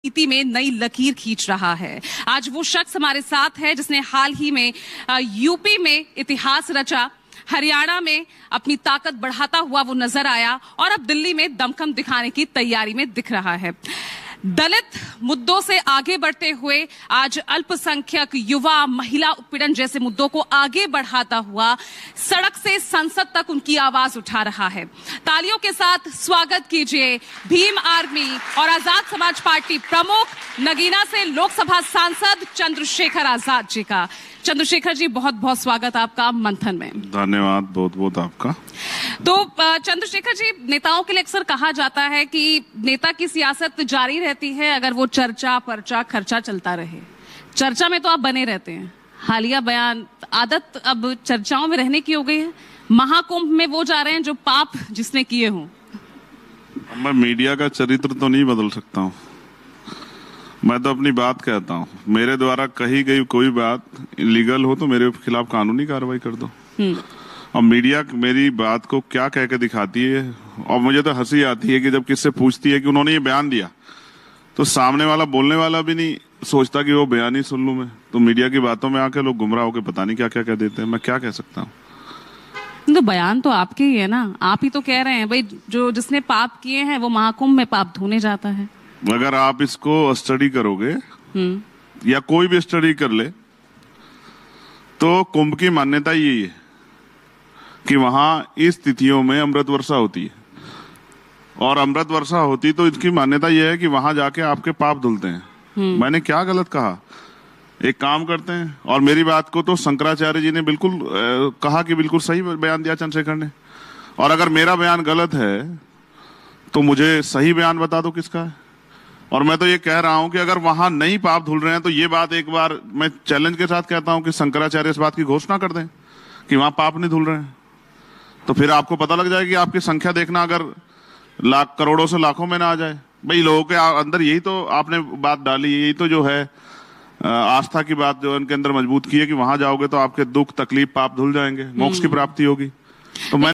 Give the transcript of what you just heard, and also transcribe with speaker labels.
Speaker 1: राजनीति में नई लकीर खींच रहा है। आज वो शख्स हमारे साथ है जिसने हाल ही में यूपी में इतिहास रचा, हरियाणा में अपनी ताकत बढ़ाता हुआ वो नजर आया और अब दिल्ली में दमखम दिखाने की तैयारी में दिख रहा है। दलित मुद्दों से आगे बढ़ते हुए आज अल्पसंख्यक, युवा, महिला उत्पीड़न जैसे मुद्दों को आगे बढ़ाता हुआ सड़क से संसद तक उनकी आवाज उठा रहा है। तालियों के साथ स्वागत कीजिए भीम आर्मी और आजाद समाज पार्टी प्रमुख, नगीना से लोकसभा सांसद चंद्रशेखर आजाद जी का। चंद्रशेखर जी, बहुत बहुत स्वागत आपका मंथन में।
Speaker 2: धन्यवाद बहुत बहुत आपका।
Speaker 1: तो चंद्रशेखर जी, नेताओं के लिए अक्सर कहा जाता है कि नेता की सियासत जारी रहती है अगर वो चर्चा, पर्चा, खर्चा चलता रहे। चर्चा में तो आप बने रहते हैं। हालिया बयान, आदत अब चर्चाओं में रहने की हो गई है। महाकुंभ में वो जा रहे हैं जो पाप जिसने किए हों।
Speaker 2: मैं मीडिया का चरित्र तो नहीं बदल सकता हूँ, मैं तो अपनी बात कहता हूँ। मेरे द्वारा कही गई कोई बात इलीगल हो तो मेरे खिलाफ कानूनी कार्रवाई कर दो। और मीडिया मेरी बात को क्या कह के दिखाती है, और मुझे तो हंसी आती है कि जब किससे पूछती है कि उन्होंने ये बयान दिया, तो सामने वाला बोलने वाला भी नहीं सोचता कि वो बयान ही सुन लूं मैं। तो मीडिया की बातों में आके लोग गुमराह होकर पता नहीं क्या क्या कह देते हैं। मैं क्या कह सकता हूँ।
Speaker 1: तो बयान तो आपके ही है ना, आप ही तो कह रहे हैं भाई जो जिसने पाप किए हैं वो महाकुंभ में पाप धोने जाता है।
Speaker 2: अगर आप इसको स्टडी करोगे या कोई भी स्टडी कर ले तो कुंभ की मान्यता यही है कि वहां इस तिथियों में अमृत वर्षा होती है, और अमृत वर्षा होती तो इसकी मान्यता यह है कि वहां जाके आपके पाप धुलते हैं। मैंने क्या गलत कहा? एक काम करते हैं, और मेरी बात को तो शंकराचार्य जी ने बिल्कुल कहा कि बिल्कुल सही बयान दिया चंद्रशेखर ने। और अगर मेरा बयान गलत है तो मुझे सही बयान बता दो किसका है। और मैं तो ये कह रहा हूं कि अगर वहां नहीं पाप धुल रहे हैं तो ये बात एक बार मैं चैलेंज के साथ कहता हूं कि शंकराचार्य इस बात की घोषणा कर दें कि वहां पाप नहीं धुल रहे हैं, तो फिर आपको पता लग जाएगी। आपकी संख्या देखना अगर लाख, करोड़ों से लाखों में ना आ जाए। भाई लोगों के अंदर यही तो आपने बात डाली, यही तो जो है आस्था की बात जो उनके अंदर मजबूत की है कि वहां जाओगे तो आपके दुख, तकलीफ, पाप धुल जाएंगे, मोक्ष की प्राप्ति होगी। तो मैं